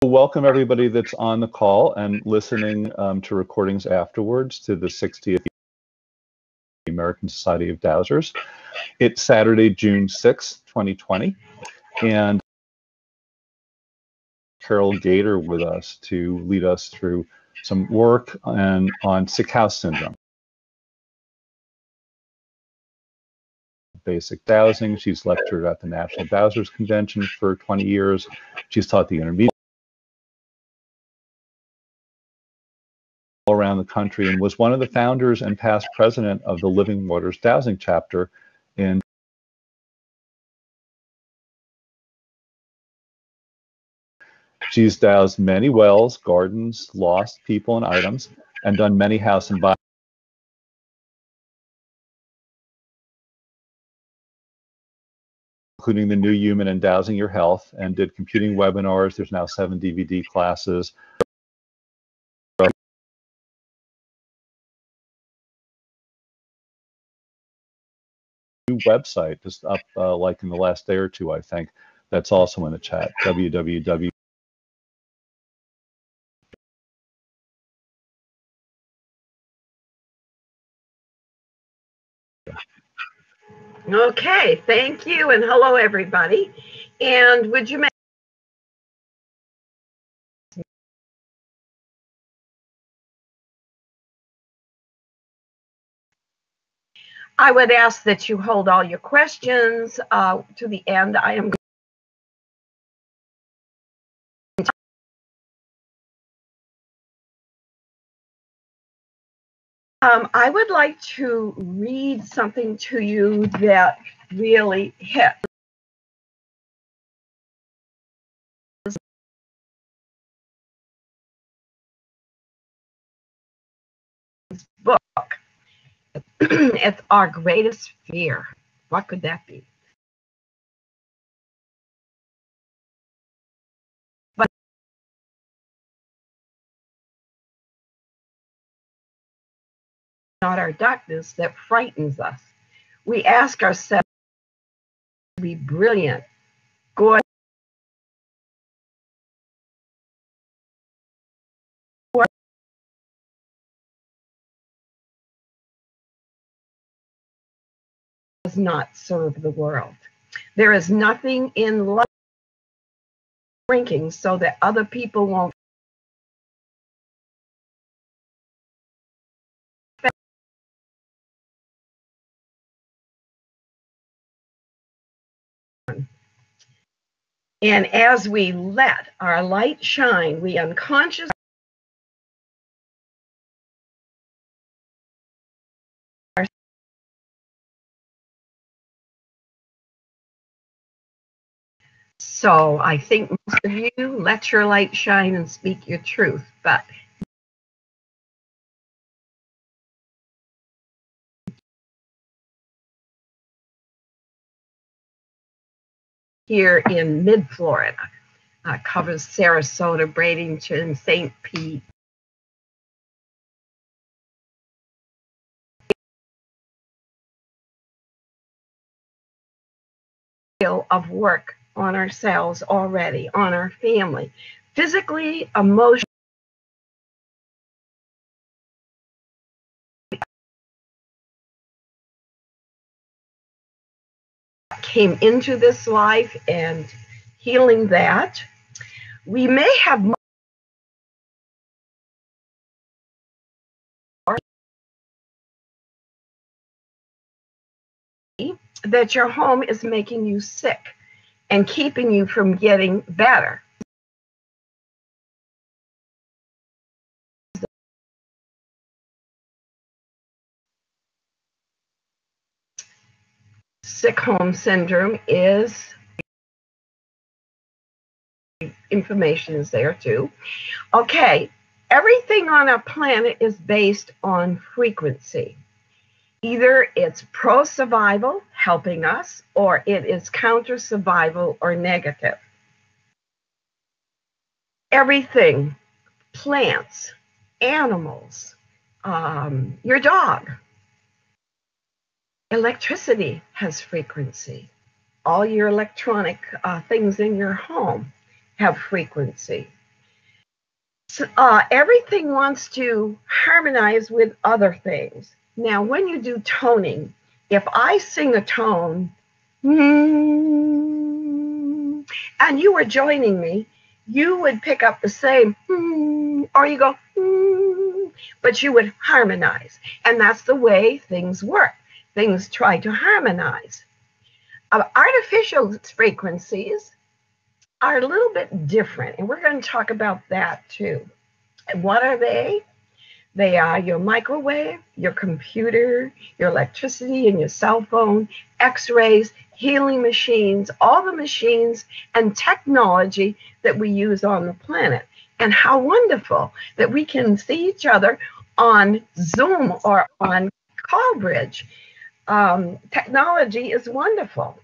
Welcome everybody that's on the call and listening to recordings afterwards to the 60th American Society of Dowsers. It's Saturday, June 6th, 2020, and Caril Gader with us to lead us through some work on sick house syndrome. Basic dowsing. She's lectured at the National Dowsers Convention for 20 years. She's taught the intermediate all around the country and was one of the founders and past president of the Living Waters Dowsing chapter in She's dowsed many wells, gardens, lost people and items, and done many house and body, including the new human and dowsing your health, and did computing webinars. There's now 7 DVD classes. New website just up like in the last day or two, I think. That's also in the chat. www. Okay, thank you, and hello everybody. And would you I would ask that you hold all your questions to the end. I am I would like to read something to you that really hit. This book. It's our greatest fear. What could that be? But not our darkness that frightens us. We ask ourselves to be brilliant, good, does not serve the world. There is nothing in life drinking so that other people won't And as we let our light shine, we unconsciously So I think most of you let your light shine and speak your truth, but here in mid-Florida, covers Sarasota, Bradenton, St. Pete, of work on ourselves already, on our family, physically, emotionally. Came into this life and healing that. We may have more that your home is making you sick and keeping you from getting better. Sick home syndrome is, information is there too. Okay, everything on our planet is based on frequency. Either it's pro-survival, helping us, or it is counter-survival or negative. Everything, plants, animals, your dog. Electricity has frequency. All your electronic things in your home have frequency. Everything wants to harmonize with other things. Now, when you do toning, if I sing a tone, and you were joining me, you would pick up the same, or you go, but you would harmonize. And that's the way things work. Things try to harmonize. Artificial frequencies are a little bit different, and we're going to talk about that too. And what are they? They are your microwave, your computer, your electricity and your cell phone, x-rays, healing machines, all the machines and technology that we use on the planet. And how wonderful that we can see each other on Zoom or on Callbridge. Technology is wonderful.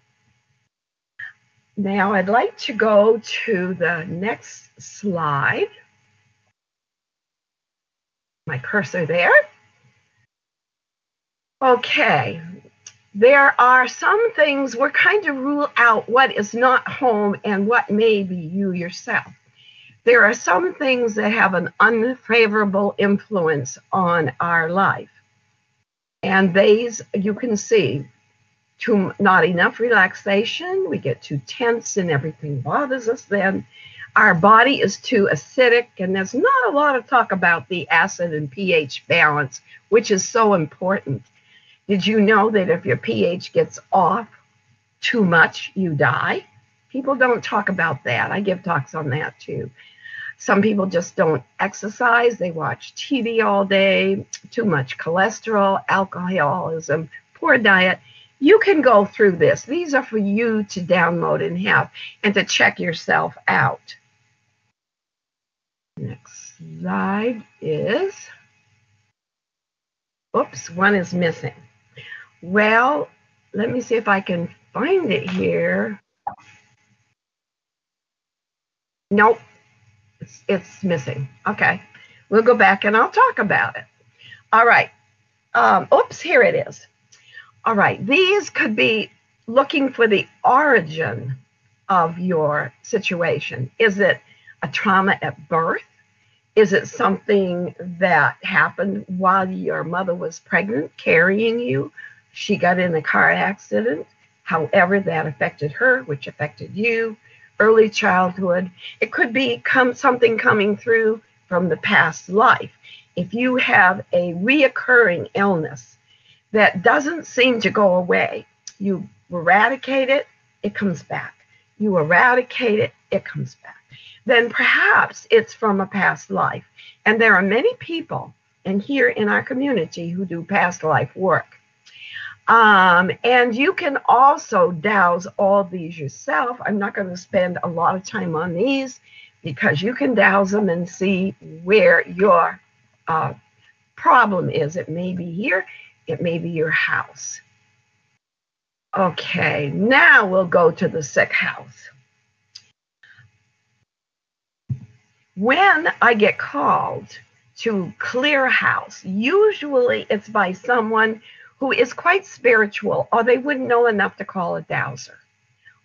Now I'd like to go to the next slide. My cursor there. Okay, there are some things we're kind of rule out what is not home and what may be you yourself. There are some things that have an unfavorable influence on our life. And these, you can see, not enough relaxation, we get too tense and everything bothers us then. Our body is too acidic, and there's not a lot of talk about the acid and pH balance, which is so important. Did you know that if your pH gets off too much, you die? People don't talk about that. I give talks on that too. Some people just don't exercise. They watch TV all day, too much cholesterol, alcoholism, poor diet. You can go through this. These are for you to download and have and to check yourself out. Next slide is, oops, one is missing. Well, let me see if I can find it here. Nope, it's missing. Okay, we'll go back and I'll talk about it. All right, oops, here it is. All right, these could be looking for the origin of your situation. Is it a trauma at birth? Is it something that happened while your mother was pregnant, carrying you? She got in a car accident, however that affected her, which affected you, early childhood. It could be something coming through from the past life. If you have a reoccurring illness that doesn't seem to go away, you eradicate it, it comes back. You eradicate it, it comes back. Then perhaps it's from a past life. And there are many people and here in our community who do past life work. And you can also douse all these yourself. I'm not going to spend a lot of time on these because you can douse them and see where your problem is. It may be here, it may be your house. Okay, now we'll go to the sick house. When I get called to clear a house, usually it's by someone who is quite spiritual, or they wouldn't know enough to call a dowser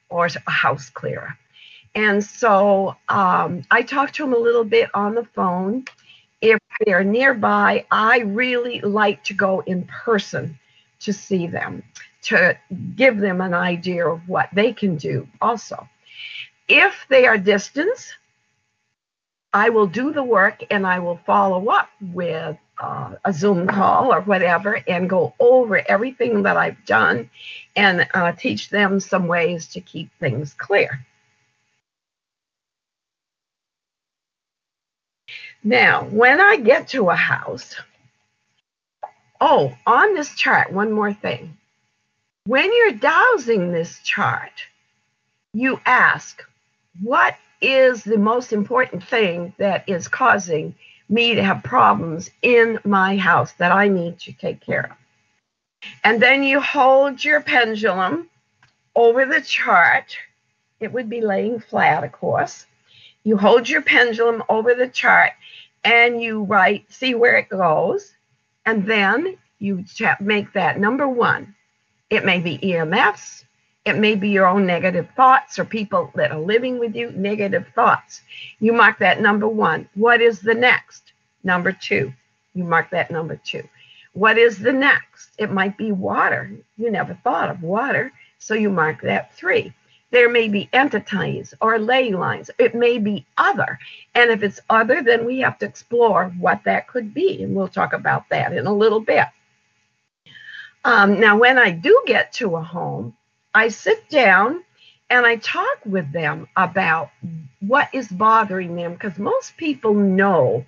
or a house clearer. And so I talk to them a little bit on the phone. If they're nearby, I really like to go in person to see them, to give them an idea of what they can do also. If they are distant, I will do the work and I will follow up with a Zoom call or whatever and go over everything that I've done and teach them some ways to keep things clear. Now, when I get to a house, on this chart, one more thing. When you're dowsing this chart, you ask, what is the most important thing that is causing me to have problems in my house that I need to take care of? And then you hold your pendulum over the chart. It would be laying flat, of course. You hold your pendulum over the chart and you write, see where it goes. And then you make that number one. It may be EMFs. It may be your own negative thoughts or people that are living with you, negative thoughts. You mark that number 1. What is the next? Number 2. You mark that number 2. What is the next? It might be water. You never thought of water, so you mark that 3. There may be entities or ley lines. It may be other. And if it's other, then we have to explore what that could be. And we'll talk about that in a little bit. Now, when I do get to a home, I sit down and I talk with them about what is bothering them, because most people know,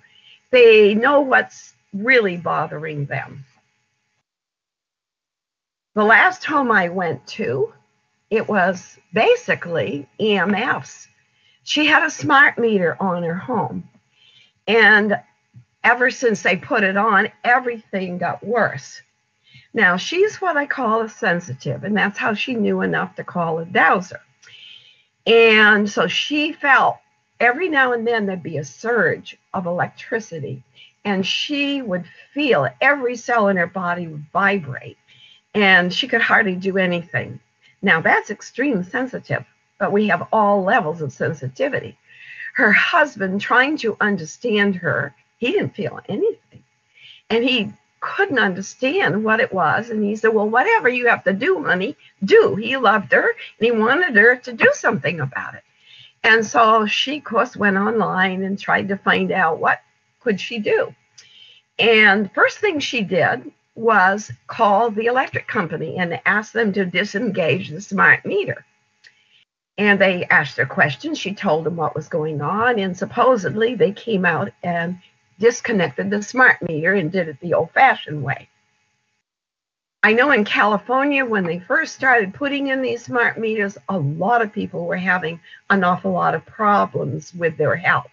they know what's really bothering them. The last home I went to, it was basically EMFs. She had a smart meter on her home. And ever since they put it on, everything got worse. Now, she's what I call a sensitive, and that's how she knew enough to call a dowser. And so she felt every now and then there'd be a surge of electricity, and she would feel every cell in her body would vibrate, and she could hardly do anything. Now, that's extreme sensitive, but we have all levels of sensitivity. Her husband, trying to understand her, he didn't feel anything. And he couldn't understand what it was. And he said, well, whatever you have to do, honey, do. He loved her, and he wanted her to do something about it. And so she, of course, went online and tried to find out what could she do. And first thing she did was call the electric company and ask them to disengage the smart meter. And they asked her questions. She told them what was going on, and supposedly they came out and disconnected the smart meter and did it the old-fashioned way. I know in California, when they first started putting in these smart meters, a lot of people were having an awful lot of problems with their health.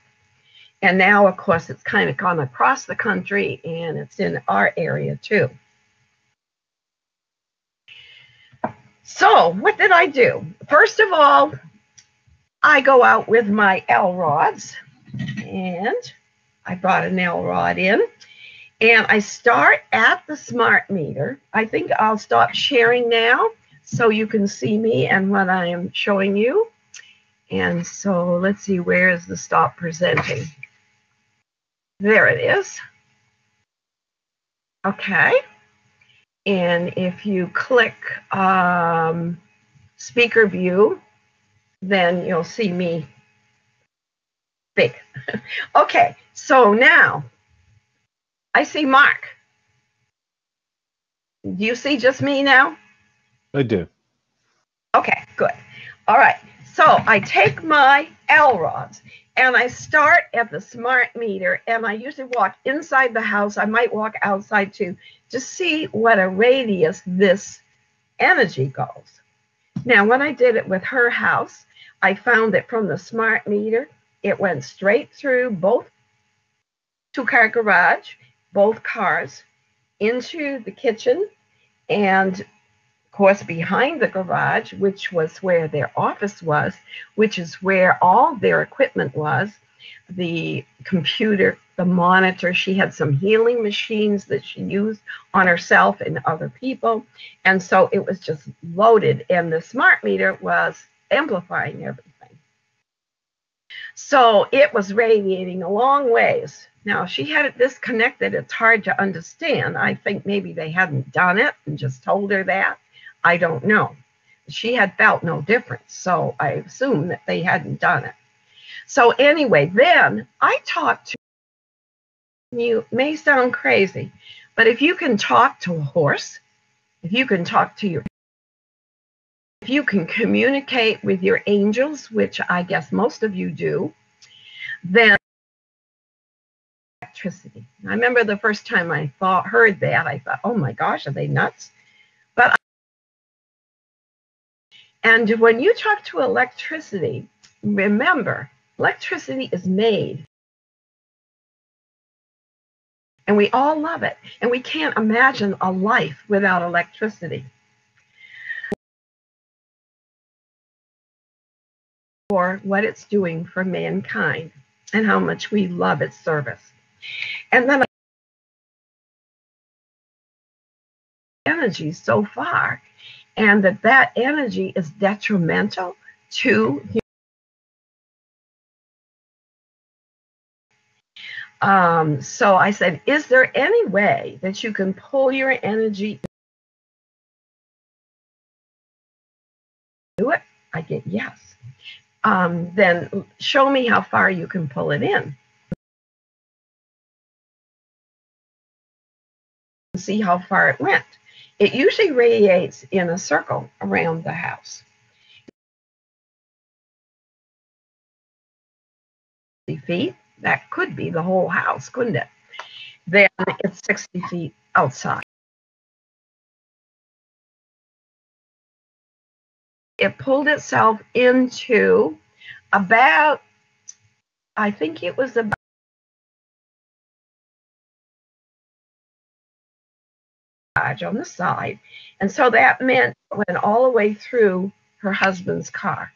And now, of course, it's kind of gone across the country, and it's in our area too. So what did I do? First of all, I go out with my L rods, and I brought an L rod in, and I start at the smart meter. I think I'll stop sharing now so you can see me and what I am showing you. And so let's see, where is the stop presenting? There it is. Okay. And if you click speaker view, then you'll see me big. Okay, so now I see Mark. Do you see just me now? I do. Okay, good. All right, so I take my L rods and I start at the smart meter, and I usually walk inside the house. I might walk outside too, to see what a radius this energy goes. Now, when I did it with her house, I found that from the smart meter, it went straight through both two-car garage, both cars, into the kitchen, and of course behind the garage, which was where their office was, which is where all their equipment was, the computer, the monitor. She had some healing machines that she used on herself and other people. And so it was just loaded, and the smart meter was amplifying everything. So it was radiating a long ways. Now, she had it disconnected. It's hard to understand. I think maybe they hadn't done it and just told her that. I don't know. She had felt no difference, so I assume that they hadn't done it. So anyway, then I talked to you. May sound crazy, but if you can talk to a horse, if you can talk to your, if you can communicate with your angels, which I guess most of you do, then electricity. I remember the first time I heard that, I thought, oh my gosh, are they nuts? And when you talk to electricity, remember, electricity is made. And we all love it. And we can't imagine a life without electricity. For what it's doing for mankind and how much we love its service. And then energy so far. and that energy is detrimental to so I said, is there any way that you can pull your energy? Do it? I get yes. Then show me how far you can pull it in. See how far it went. It usually radiates in a circle around the house. Feet, that could be the whole house, couldn't it? Then it's 60 feet outside. It pulled itself into about, I think it was about on the side. And so that meant it went all the way through her husband's car.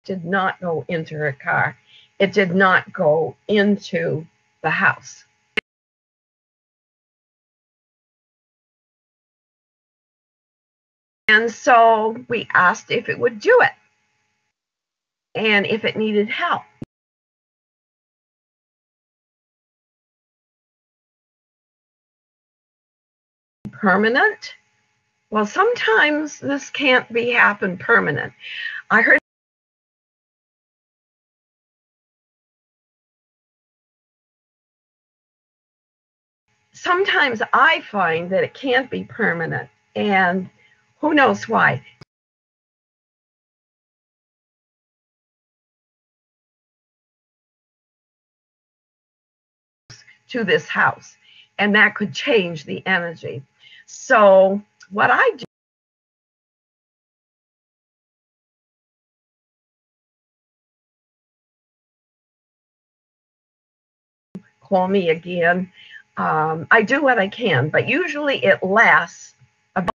Did not go into her car. It did not go into the house. And so we asked if it would do it and if it needed help. Permanent? Well, sometimes this can't be happen permanent. I heard sometimes I find that it can't be permanent, and who knows why. To this house, and that could change the energy. So what I do call me again. I do what I can, but usually it lasts about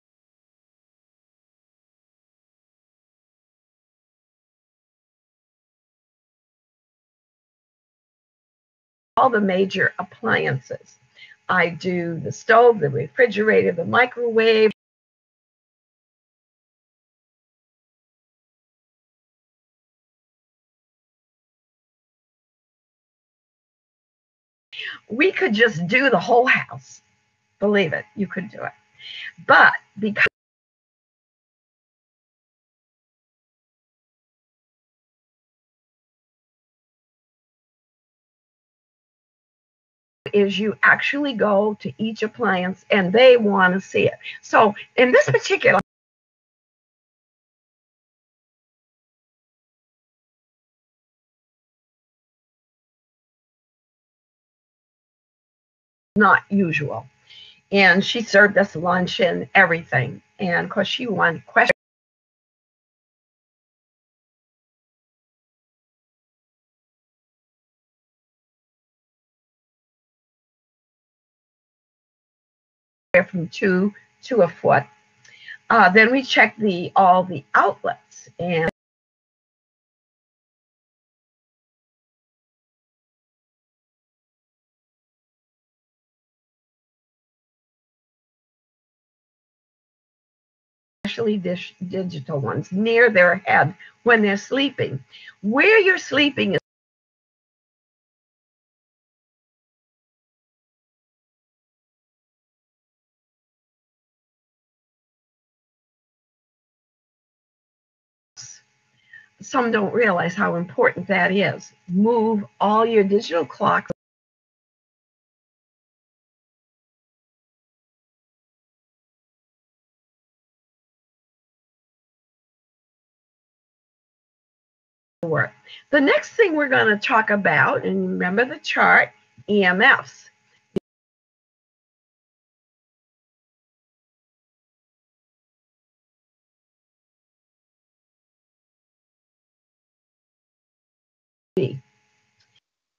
all the major appliances. I do the stove, the refrigerator, the microwave. We could just do the whole house. Believe it, you could do it. But because is you actually go to each appliance and they want to see it. So in this particular not usual. And she served us lunch and everything. And of course she wanted questions. From 2 to a foot. Then we checked all the outlets and especially digital ones near their head when they're sleeping. Where you're sleeping is some don't realize how important that is. Move all your digital clocks to work. The next thing we're going to talk about, and remember the chart, EMFs.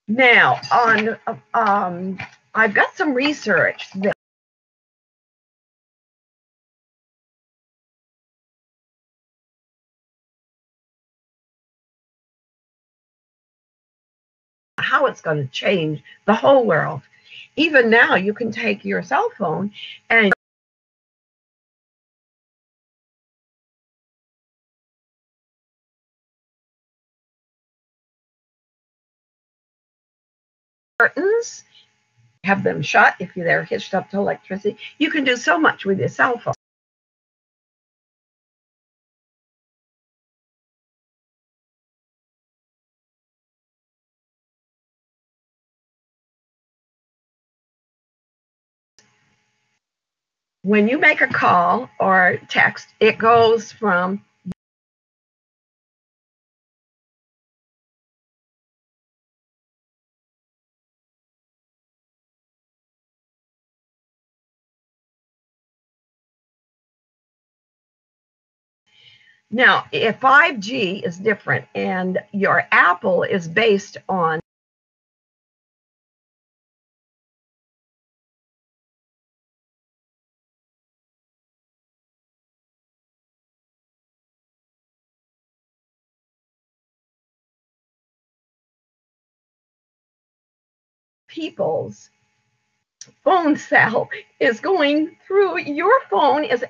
Now, I've got some research that how it's going to change the whole world. Even now, you can take your cell phone and curtains, have them shut if they're hitched up to electricity. You can do so much with your cell phone. When you make a call or text, it goes from now, if 5G is different and your Apple is based on people's phone cell is going through your phone is